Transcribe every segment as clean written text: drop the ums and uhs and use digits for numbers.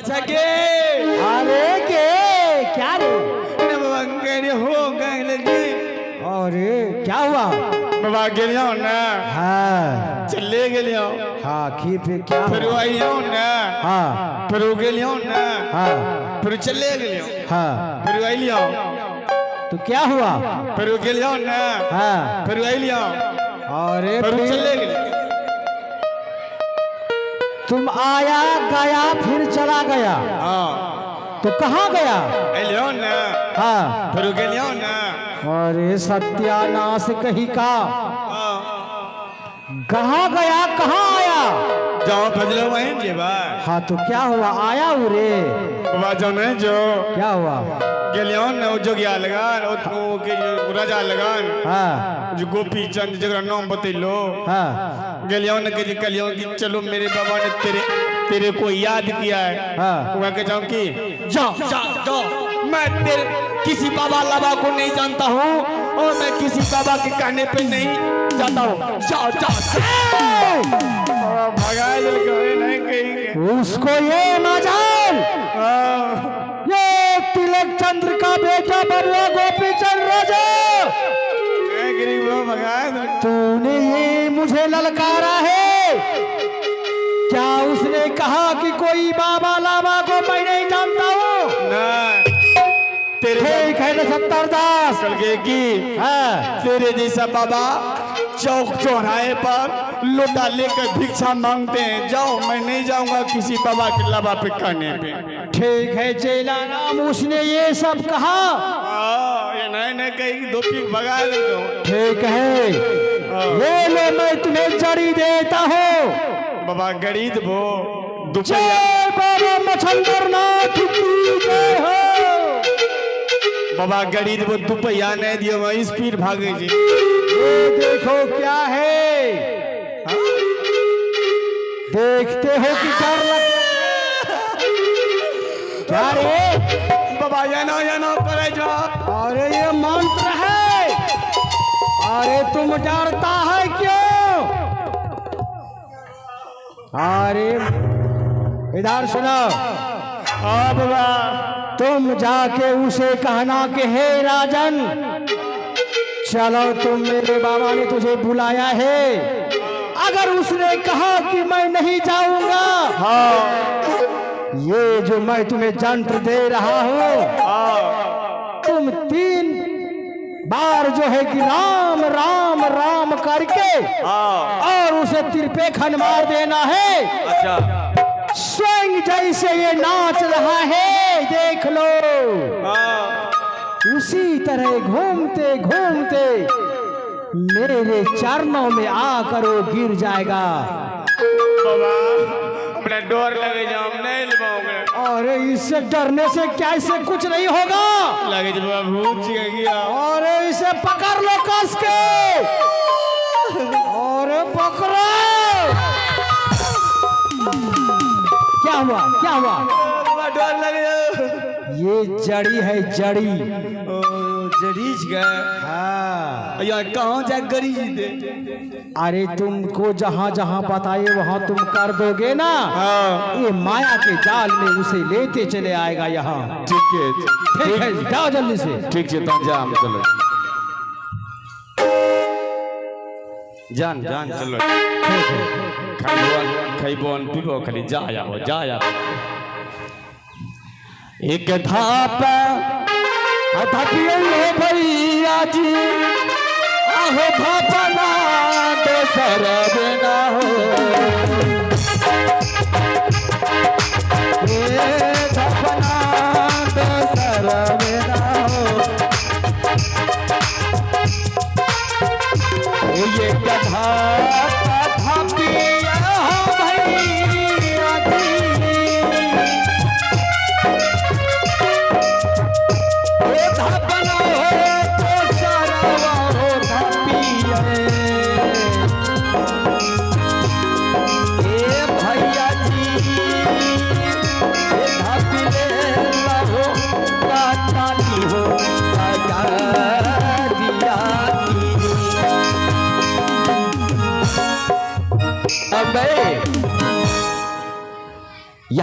अच्छा के अरे के क्या रे? बाबा गए हो गए लगे। अरे क्या हुआ? बाबा गेलियो ना। हाँ चले गेलियो। हाँ की पे क्या फिर हुआ? आइयो ना। हाँ फिर गेलियो ना। हाँ फिर चले गेलियो। हाँ फिर आइलियो। तो क्या हुआ? फिर गेलियो ना। हाँ फिर आइलियो। अरे फिर फिर चले गेलियो। तुम आया गया फिर चला गया, हाँ तो कहाँ गया? आइलियो ना। हाँ फिर गेलियो ना। अरे सत्यानाश कहीं का, हाँ कहाँ गया कहाँ आया? जाओ भजलो वहीं जे भाई। हाँ तो क्या हुआ? आया हूँ रे। बाबा जाओ नहीं जो क्या हुआ? गेलियो ना वो जोगिया लगान वो के जो राजा लगान हाँ जो गोपी चंद जगह नाम बतैलो। हाँ गेलियो ना के कलियो कि चलो मेरे बाबा ने तेरे को याद किया है। हाँ वहाँ के जाओ कि जाओ जाओ जाओ मैं तेरे किसी बाबा लाबा को नहीं जानता हूँ और मैं किसी बाबा के कहने पे नहीं जाता हूँ। जाओ जाओ भगा नहीं कहीं। उसको ये ना जान, ये तिलक चंद्र का बेटा बनुआ गोपी चंद राजा, तूने ये मुझे ललकारा है क्या? उसने कहा कि कोई बाबा लाबा को मैं नहीं जानता हूँ। तेरे ठीक है ना सत्तरदास? कल के की हाँ तेरे जैसा बाबा चौक चौराहे पर लोटा लेकर भिक्षा मांगते हैं। जाओ मैं नहीं जाऊंगा किसी बाबा के लाबा पे कहने पे। ठीक है चेला राम, उसने ये सब कहा। ये नहीं कहीं दो पीक भगा दो। ठीक है ये लो, मैं तुम्हें जड़ी देता हूँ। बाबा गरीब वो जय बाबा मछंदर नाथ की जय हो। बाबा गरीब वो दुपहिया नहीं दियो मैं स्पीड भागे जी। ये देखो क्या है, देखते हो कि डर लगता है क्या रे? बाबा या ना करे जा। अरे ये मंत्र है। अरे तुम डरता है क्यों? अरे इधर सुनो। बाबा तुम जाके उसे कहना कि हे राजन, चलो तुम मेरे बाबा ने तुझे बुलाया है। अगर उसने कहा कि मैं नहीं जाऊंगा, ये जो मैं तुम्हें जंत्र दे रहा हूं, तुम 3 बार जो है कि राम राम राम करके और उसे तिरपे खन मार देना है। अच्छा स्वयं जैसे ये नाच रहा है देख लो, उसी तरह घूमते घूमते मेरे चरणों में आकर वो गिर जाएगा। बाबा अपना डोर लगे जाओ नहीं लबाओगे। अरे इससे डरने से क्या, इससे कुछ नहीं होगा। लगे जब बाबा भूत चिका गया। अरे इसे पकड़ लो कस के। अरे पकड़ो। क्या हुआ क्या हुआ? बाबा डोर लगे। ये जड़ी है जड़ी। जरीज गए। हाँ यार कहाँ जा गरीज दे। अरे तुमको जहाँ जहाँ बताए वहाँ तुम कर दोगे ना, ये माया के जाल में उसे लेते चले आएगा यहाँ। ठीक है ठीक है जाओ जल्दी से। ठीक है तो जा हम चलो जान जान चलो। खाइबोन पीबो खाली जा एक धाप धपिए भैया जी, आहो भापना दोसर बिना हो। धपना दोसर बिना हो। ये कथा धापिया भैया जी, धापना हो दोसर हो धापिया।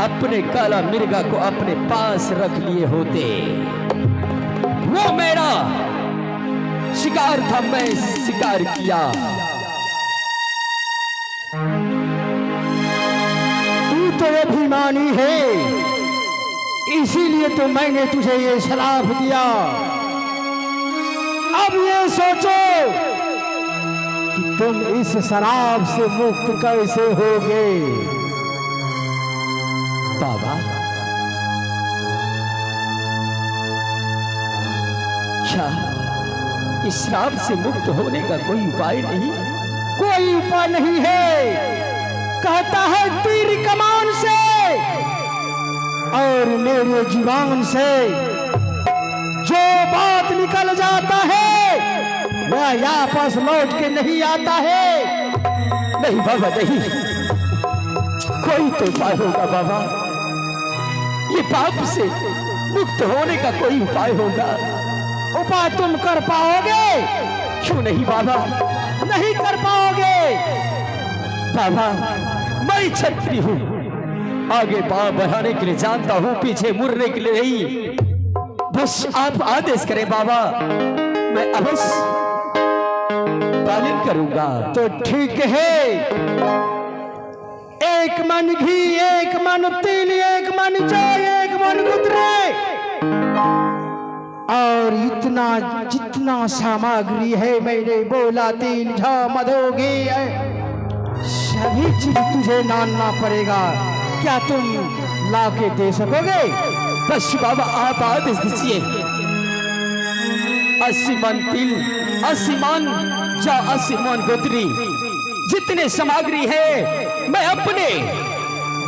अपने काला मिर्गा को अपने पास रख लिए होते। वो मेरा शिकार था, मैं शिकार किया। तू तो अभिमानी है, इसीलिए तो मैंने तुझे ये श्राप दिया। अब ये सोचो कि तुम इस शराब से मुक्त कैसे होगे। बाबा, क्या इस श्राप से मुक्त होने का कोई उपाय नहीं? कोई उपाय नहीं है। कहता है तीर कमान से और मेरे जुबान से जो बात निकल जाता है वह वापस लौट के नहीं आता है। नहीं बाबा, नहीं, कोई तो उपाय होगा बाबा। ये पाप से मुक्त होने का कोई उपाय होगा। उपाय तुम कर पाओगे? क्यों नहीं बाबा? नहीं कर पाओगे। बाबा, मैं छत्री हूँ, आगे पांव बढ़ाने के लिए जानता हूँ, पीछे मुड़ने के लिए नहीं। बस आप आदेश करें बाबा, मैं अवश्य पालन करूंगा। तो ठीक है, एक मन घी, एक मन तिल, एक मन जौ, एक मन गुदरे और इतना जितना सामग्री है मैंने बोला, तिल झा मधोगी सभी चीज तुझे लाना पड़ेगा। क्या तुम ला के दे सकोगे? बस बाबा आप आदेश दीजिए। 80 मन तिल, 80 मन जा, 80 मन गोत्री, जितने सामग्री है मैं अपने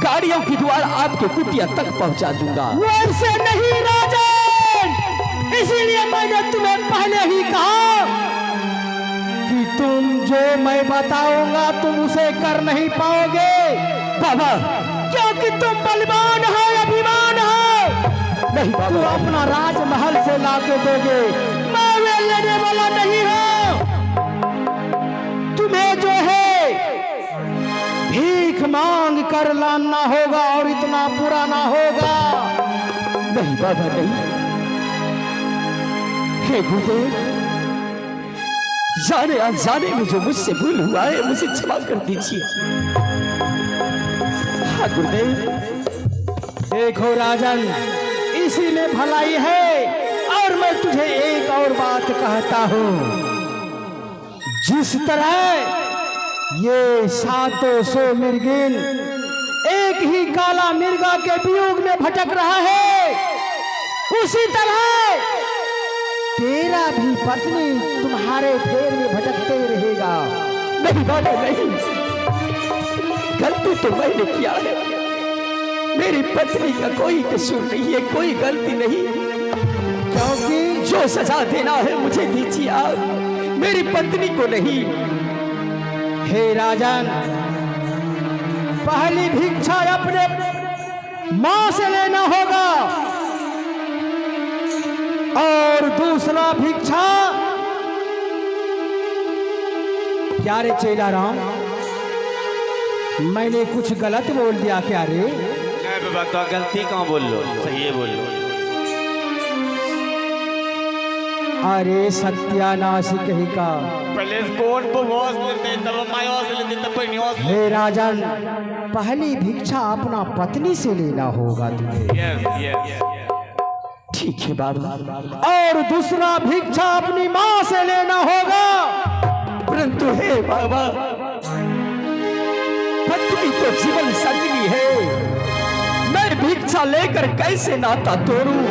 गाड़ियों के द्वारा आपके कुटिया तक पहुंचा दूंगा। वैसे नहीं राजन, इसीलिए मैंने तुम्हें पहले ही कहा कि तुम जो मैं बताऊंगा तुम उसे कर नहीं पाओगे बाबा, क्योंकि तुम बलवान हो, अभिमान हो। नहीं बाबा, तू अपना राजमहल से लाके दोगे, मैं वे लेने वाला नहीं हूं। तुम्हें जो है भीख मांग कर लाना होगा और इतना पुराना होगा। नहीं बाबा, नहीं। हे गुरुदेव, जाने अनजाने में जो मुझसे भूल हुआ है मुझे क्षमा कर दीजिए। हाँ गुरुदेव। देखो राजन, इसी में भलाई है। और मैं तुझे एक और बात कहता हूं, जिस तरह ये 700 मिर्गिन एक ही काला मिर्गा के वियोग में भटक रहा है, उसी तरह तेरा भी पत्नी तुम्हारे फेर में भटकते रहेगा। नहीं बाबा, नहीं, गलती तो मैंने किया है। मेरी पत्नी का कोई कसूर नहीं है, कोई गलती नहीं। क्योंकि जो सजा देना है मुझे दीजिए आप, मेरी पत्नी को नहीं। हे राजन, पहली भिक्षा अपने मां से लेना होगा और दूसरा भिक्षा प्यारे चेला राम, मैंने कुछ गलत बोल दिया क्या रे? नहीं बाबा, तो गलती कहाँ बोल लो, सही है बोल लो। अरे सत्यानाश कही का। पहले कौन बवास लेते, तब मायास लेते, तब निवास। हे राजन, पहली भिक्षा अपना पत्नी से लेना होगा तुझे। Yes yes. ठीक है बाबा। और दूसरा भिक्षा अपनी मां से लेना होगा। परंतु हे बाबा, पत्नी तो जीवन संगिनी है, मैं भिक्षा लेकर कैसे नाता तोड़ूं?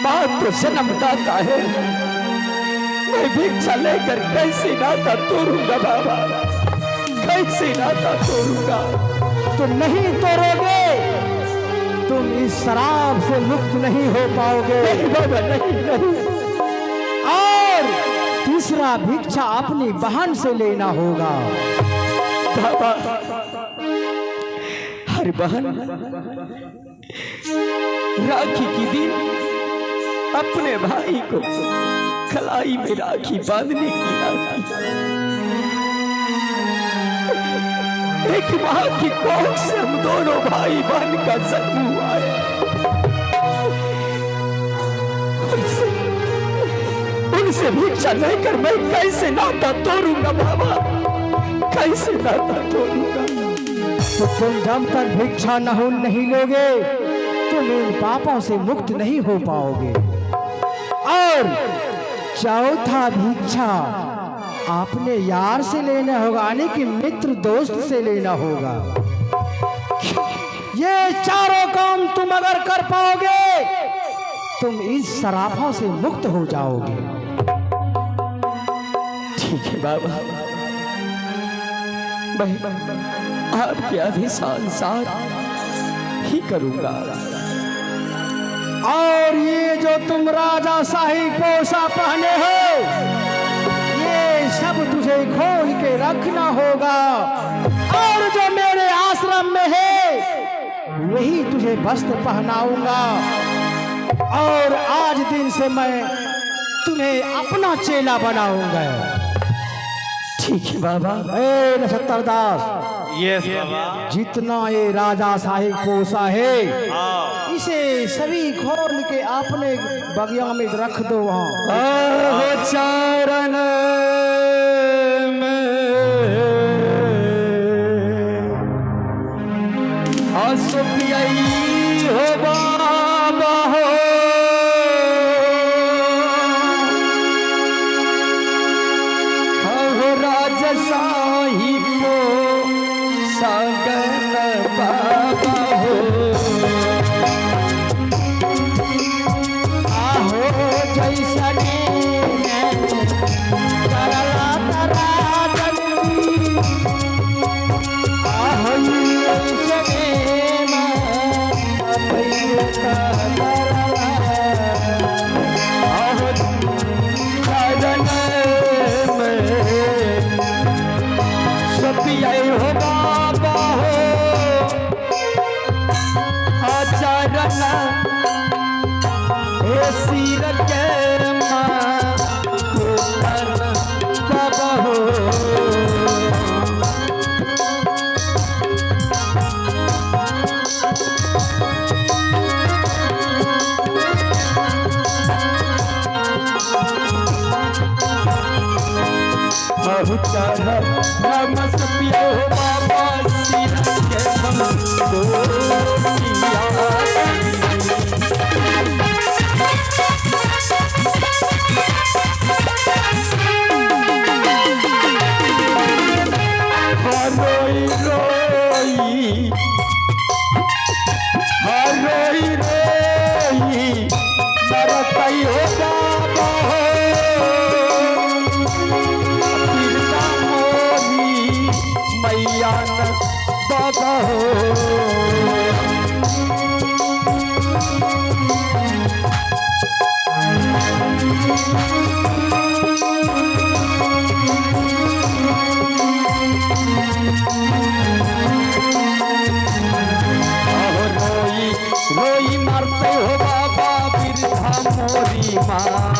मां तो जन्मदाता है, मैं भिक्षा लेकर कैसे नाता तोड़ूंगा बाबा? कैसे नाता तोड़ूंगा? तुम नहीं तोड़ोगे, तुम इस शराब से मुक्त नहीं हो पाओगे। नहीं बाबा, नहीं नहीं। और तीसरा भिक्षा अपनी बहन से लेना होगा। बाबा, हर बहन राखी की दिन अपने भाई को कलाई में राखी बांधने की आती है। एक माँ की कोख से हम दोनों भाई बहन का जन्म हुआ है। उनसे भिक्षा लेकर मैं कैसे नाता तोड़ूंगा बाबा, कैसे नाता तोड़ूंगा। तो तुम जब तक भिक्षा नहीं लोगे तुम इन पापों से मुक्त नहीं हो पाओगे। और चौथा भिक्षा आपने यार से लेना होगा, यानी कि मित्र दोस्त से लेना होगा। ये चारों काम तुम अगर कर पाओगे तुम इस शराफों से मुक्त हो जाओगे। ठीक है बाबा, मैं आपके आदेशानुसार ही करूंगा। और ये जो तुम राजा शाही पोशा पहने हो ये सब तुझे खोल के रखना होगा। और जो मेरे आश्रम में है वही तुझे वस्त्र पहनाऊंगा। और आज दिन से मैं तुम्हें अपना चेला बनाऊंगा। ठीक है बाबा। ए नक्षत्र दास, यस बाबा। जितना ये राजा साहिब पोसा है इसे सभी खोल के अपने बगिया में रख दो। वहाँ चरण में आसुपियाई हो बाबा हो, साहिब को सगन बाबा हो। आहो जैसने करला तरा जनी, आहो जैसने पैसा करला, आहो चरण पियाई हो बाबा हो, आचरण हे सिर के मां बाबा हो। राम सपिया हो बाबा सिर के रोई रोई रोई रोई मरतई हो बाबा हो, मैया बाबा हो। रोई रोई मरते हो बाबा बिरधा मोरी माता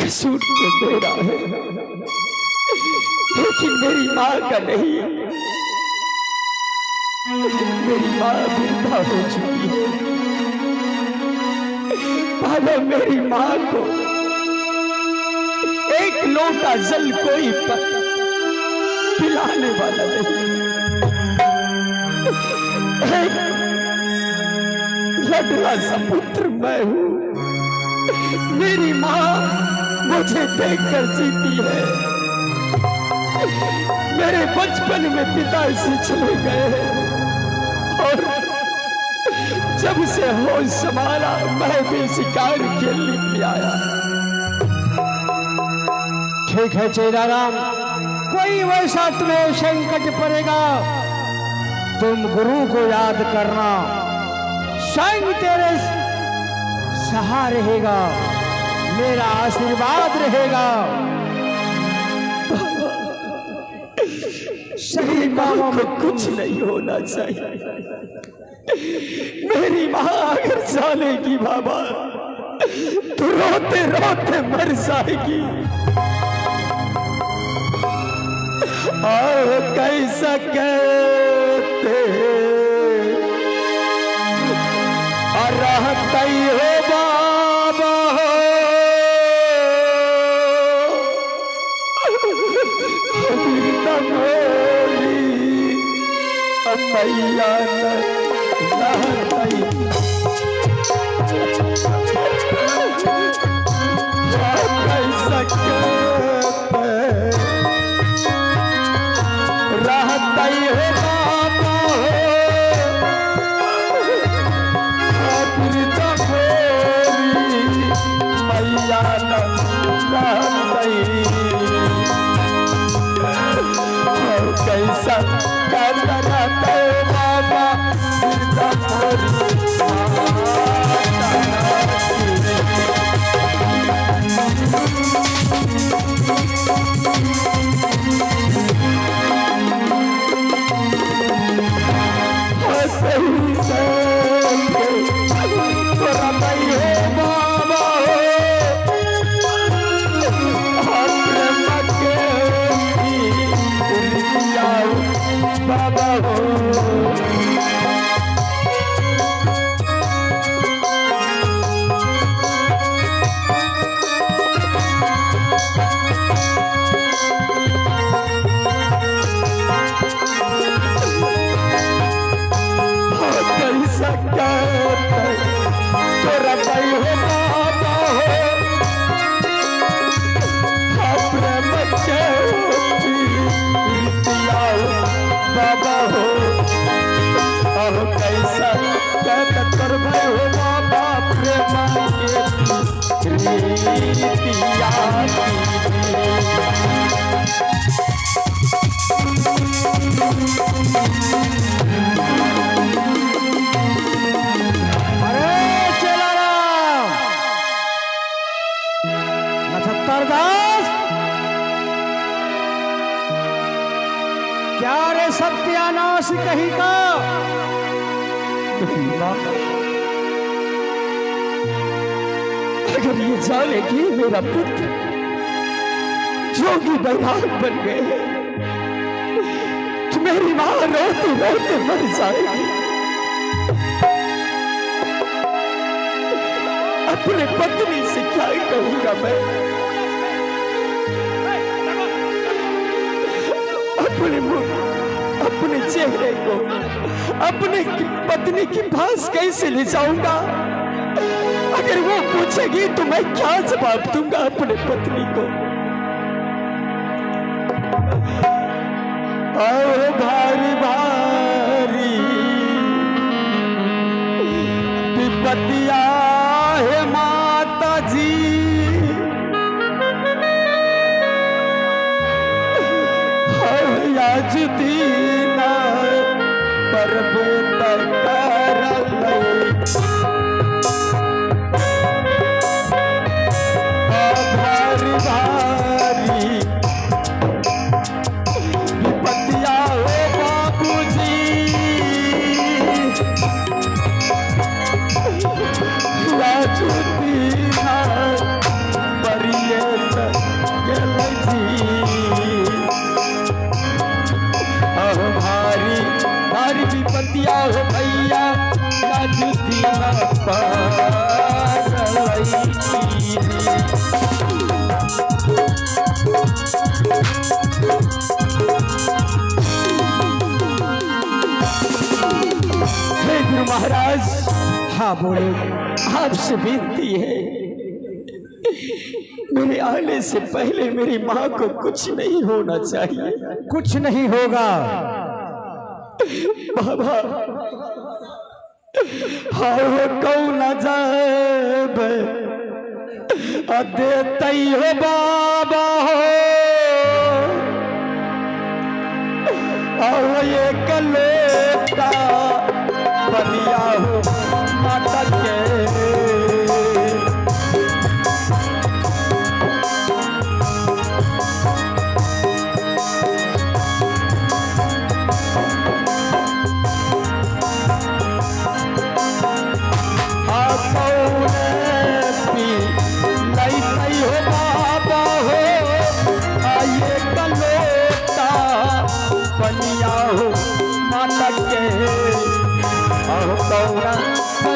कसूर तो मेरा है लेकिन मेरी माँ का नहीं है। मेरी माँ वृद्धा हो चुकी है। बाबा मेरी माँ को एक लोटा जल कोई पिलाने वाला नहीं। एक लड़का सा पुत्र मैं हूँ। मेरी माँ मुझे देखकर जीती है। मेरे बचपन में पिताजी चले गए और जब से होश संभाला मैं भी शिकार खेलने के लिए आया। ठीक है चेला राम, कोई वैसा तुम्हें संकट पड़ेगा तुम गुरु को याद करना, स्वयं तेरे सहारे रहेगा, मेरा आशीर्वाद रहेगा। सही कामों में कुछ नहीं होना चाहिए। मेरी माँ अगर जानेगी बाबा तो रोते रोते मर जाएगी। और कैसा कहते रहता ही हो बाबा मैया रहता ही हो बाबा मैया कैसा करता रहता है बाबा बाबा हो कैसा कहता तोरा भाई हो बाबा हो प्रेम के बाबा हो। अब कैसा कहता तोर भाई हो बाबा प्रेम के रीतिया क्या रे सत्यानाश कही का अगर ये जानेगी मेरा पुत्र जोगी बैराग बन गए तो मेरी मां रोते रोते मर जाएगी। अपने पत्नी से क्या कहूंगा मैं, अपने चेहरे को अपने पत्नी के पास कैसे ले जाऊंगा? अगर वो पूछेगी तो मैं क्या जवाब दूंगा अपने पत्नी को? और भारी भारी विपत्तियां है माता जी, आज दीना पर्वत कर भारी भारी विपत्तियां हो बाबूजी, आज दीना परियत गल भारी भारी विपत्तियां हो भैया दीना हे गुरु महाराज। हाँ बोले। आपसे विनती है मेरे आने से पहले मेरी माँ को कुछ नहीं होना चाहिए। कुछ नहीं होगा बाबा। हाँ कौन जब देते हो बाबा हो ये कलोटा बनिया हो माता के और तोरा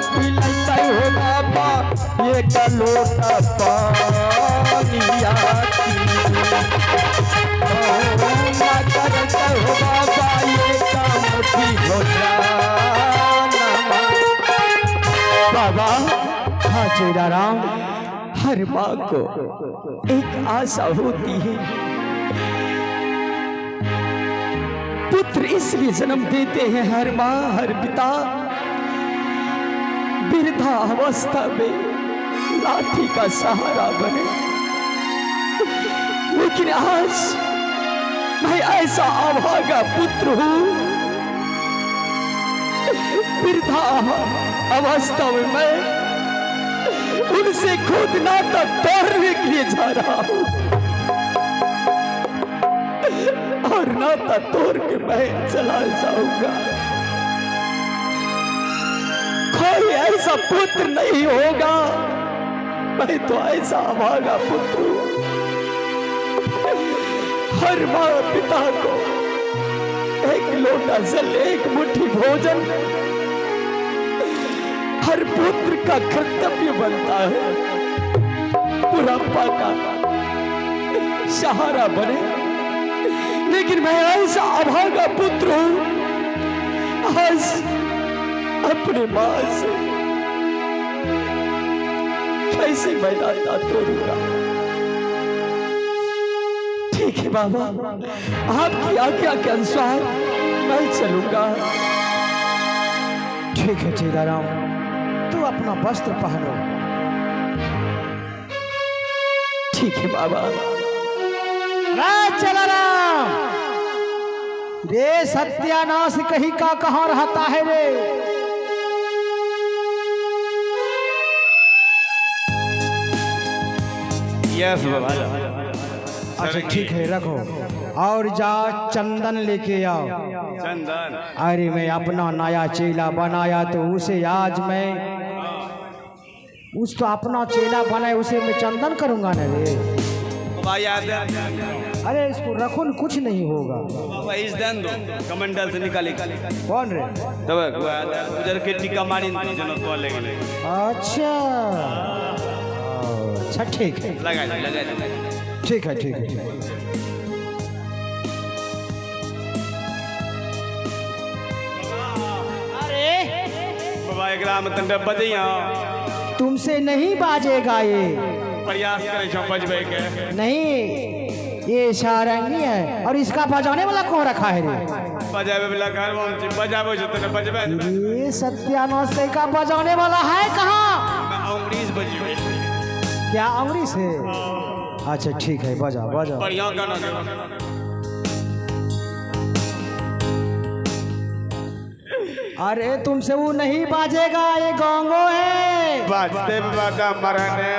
पिलता हो बाबा ये लोटा पानिया करता हो बाबा ये मुट्ठी लोटा बाबा। हाँ चेला राम, हर माँ को एक आशा होती है, पुत्र इसलिए जन्म देते हैं हर माँ हर पिता वृद्धा अवस्था में लाठी का सहारा बने। लेकिन आज मैं ऐसा अभागा पुत्र हूं, वृद्धा अवस्था में मैं उनसे खुद नाता तोड़ने के लिए जा रहा हूं और नाता तोड़ के मैं चला जाऊंगा। कोई ऐसा पुत्र नहीं होगा, मैं तो ऐसा अभागा पुत्र हूं। हर माँ पिता को एक लोटा जल एक मुट्ठी भोजन हर पुत्र का कर्तव्य बनता है, बुढ़ापा का सहारा बने। लेकिन मैं ऐसा अभागा पुत्र हूं, आज अपने मां से कैसे मैं नाता तोड़ूंगा। ठीक है बाबा, आपकी आज्ञा के अनुसार मैं चलूंगा। ठीक है चेला राम, तू अपना वस्त्र पहनो। ठीक है बाबा। चला राम, रे सत्यानाश कहीं का कहाँ रहता है रे? यस बाबा। अच्छा ठीक है रखो, और जा चंदन लेके आओ। चंदन? अरे मैं अपना नया चेला बनाया तो उसे आज मैं तो अपना चेला बनाए उसे मैं चंदन करूंगा ना रे। बाबा याद है? अरे इसको रखो न, कुछ नहीं होगा। बाबा इस दिन दो कमंडल से निकाले। कौन रे? तब उधर के टीका मारी जनो तो ले गए। अच्छा अच्छा ठीक है, लगा ठीक है ठीक है। अरे बाबा एक राम तंडे बजैया तुमसे नहीं बाजेगा ये, प्रयास करे छो बजबे के। नहीं ये सारंगी है, और इसका बजाने वाला कौन रखा है रे? बजावे वाला घर में बजाबो जो तने बजबे। ये सत्यानाश का बजाने वाला है कहाँ? मैं अंग्रेज बजबे। क्या अंग्रेज है? अच्छा ठीक है, बजा बजा। बढ़िया गाना दे। अरे तुमसे वो नहीं बाजेगा, ये गोंगो है। बाजते बाबा का मरने